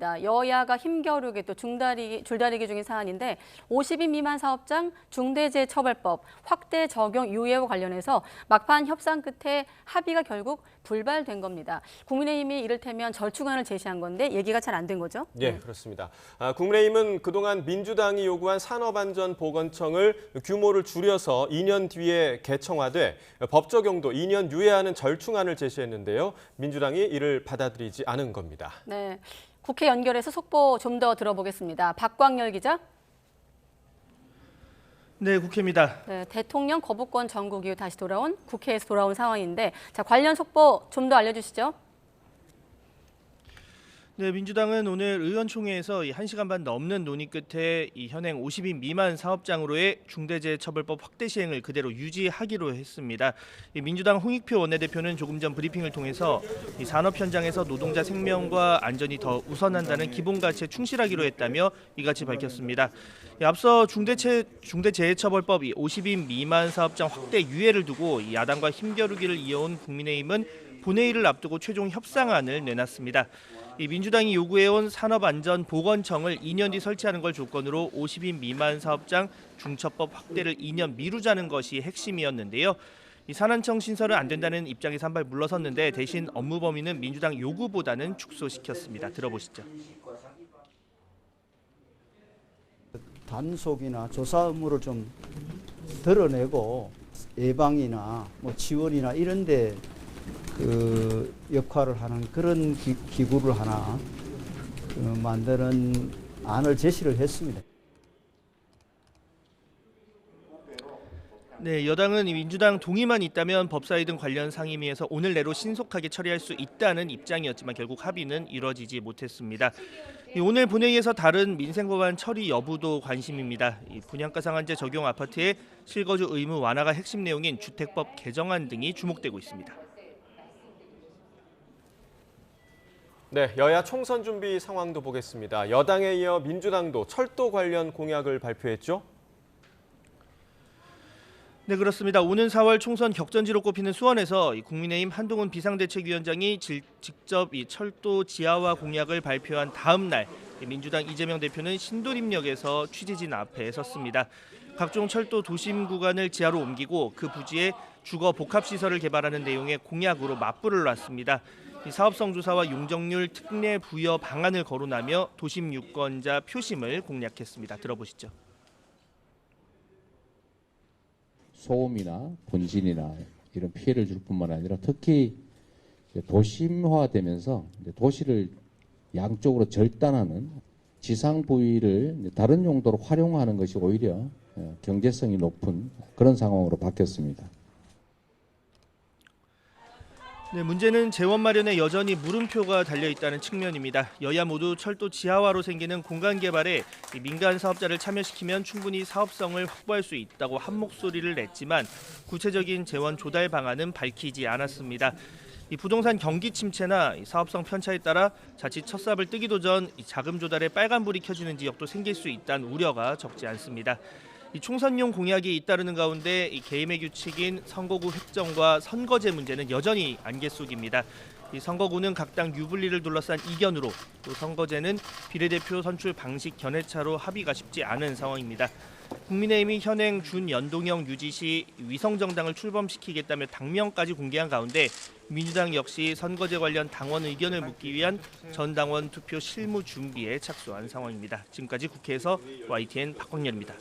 여야가 힘겨루기 또 줄다리기 중인 사안인데 50인 미만 사업장 중대재해처벌법 확대 적용 유예와 관련해서 막판 협상 끝에 합의가 결국 불발된 겁니다. 국민의힘이 이를테면 절충안을 제시한 건데 얘기가 잘 안 된 거죠? 네, 그렇습니다. 국민의힘은 그동안 민주당이 요구한 산업안전보건청을 규모를 줄여서 2년 뒤에 개청화돼 법 적용도 2년 유예하는 절충안을 제시했는데요. 민주당이 이를 받아들이지 않은 겁니다. 네. 국회 연결해서 속보 좀 더 들어보겠습니다. 박광열 기자. 네, 국회입니다. 네, 대통령 거부권 전국 이후 다시 돌아온 국회에서 돌아온 상황인데, 자, 관련 속보 좀 더 알려주시죠. 네, 민주당은 오늘 의원총회에서 1시간 반 넘는 논의 끝에 현행 50인 미만 사업장으로의 중대재해처벌법 확대 시행을 그대로 유지하기로 했습니다. 민주당 홍익표 원내대표는 조금 전 브리핑을 통해서 산업 현장에서 노동자 생명과 안전이 더 우선한다는 기본 가치에 충실하기로 했다며 이같이 밝혔습니다. 앞서 중대재해처벌법 50인 미만 사업장 확대 유예를 두고 야당과 힘겨루기를 이어온 국민의힘은 본회의를 앞두고 최종 협상안을 내놨습니다. 민주당이 요구해온 산업안전보건청을 2년 뒤 설치하는 걸 조건으로 50인 미만 사업장 중처법 확대를 2년 미루자는 것이 핵심이었는데요. 산안청 신설은 안 된다는 입장에서 한 발 물러섰는데 대신 업무 범위는 민주당 요구보다는 축소시켰습니다. 들어보시죠. 단속이나 조사 업무를 좀 드러내고 예방이나 지원이나 이런 데 그 역할을 하는 그런 기구를 하나 만드는 안을 제시를 했습니다. 네, 여당은 민주당 동의만 있다면 법사위 등 관련 상임위에서 오늘 내로 신속하게 처리할 수 있다는 입장이었지만 결국 합의는 이뤄지지 못했습니다. 오늘 본회의에서 다른 민생법안 처리 여부도 관심입니다. 분양가 상한제 적용 아파트의 실거주 의무 완화가 핵심 내용인 주택법 개정안 등이 주목되고 있습니다. 네, 여야 총선 준비 상황도 보겠습니다. 여당에 이어 민주당도 철도 관련 공약을 발표했죠? 네, 그렇습니다. 오는 4월 총선 격전지로 꼽히는 수원에서 국민의힘 한동훈 비상대책위원장이 직접 이 철도 지하화 공약을 발표한 다음 날 민주당 이재명 대표는 신도림역에서 취재진 앞에 섰습니다. 각종 철도 도심 구간을 지하로 옮기고 그 부지에 주거 복합시설을 개발하는 내용의 공약으로 맞불을 놨습니다. 사업성 조사와 용적률 특례 부여 방안을 거론하며 도심 유권자 표심을 공략했습니다. 들어보시죠. 소음이나 분진이나 이런 피해를 줄 뿐만 아니라 특히 도심화되면서 도시를 양쪽으로 절단하는 지상 부위를 다른 용도로 활용하는 것이 오히려 경제성이 높은 그런 상황으로 바뀌었습니다. 네, 문제는 재원 마련에 여전히 물음표가 달려있다는 측면입니다. 여야 모두 철도 지하화로 생기는 공간 개발에 민간 사업자를 참여시키면 충분히 사업성을 확보할 수 있다고 한 목소리를 냈지만 구체적인 재원 조달 방안은 밝히지 않았습니다. 이 부동산 경기 침체나 사업성 편차에 따라 자칫 첫 삽을 뜨기도 전 자금 조달에 빨간불이 켜지는 지역도 생길 수 있다는 우려가 적지 않습니다. 이 총선용 공약이 잇따르는 가운데 이 개임의 규칙인 선거구 획정과 선거제 문제는 여전히 안개 속입니다. 이 선거구는 각 당 유불리를 둘러싼 이견으로 또 선거제는 비례대표 선출 방식 견해차로 합의가 쉽지 않은 상황입니다. 국민의힘이 현행 준연동형 유지 시 위성정당을 출범시키겠다며 당명까지 공개한 가운데 민주당 역시 선거제 관련 당원 의견을 묻기 위한 전당원 투표 실무 준비에 착수한 상황입니다. 지금까지 국회에서 YTN 박광렬입니다.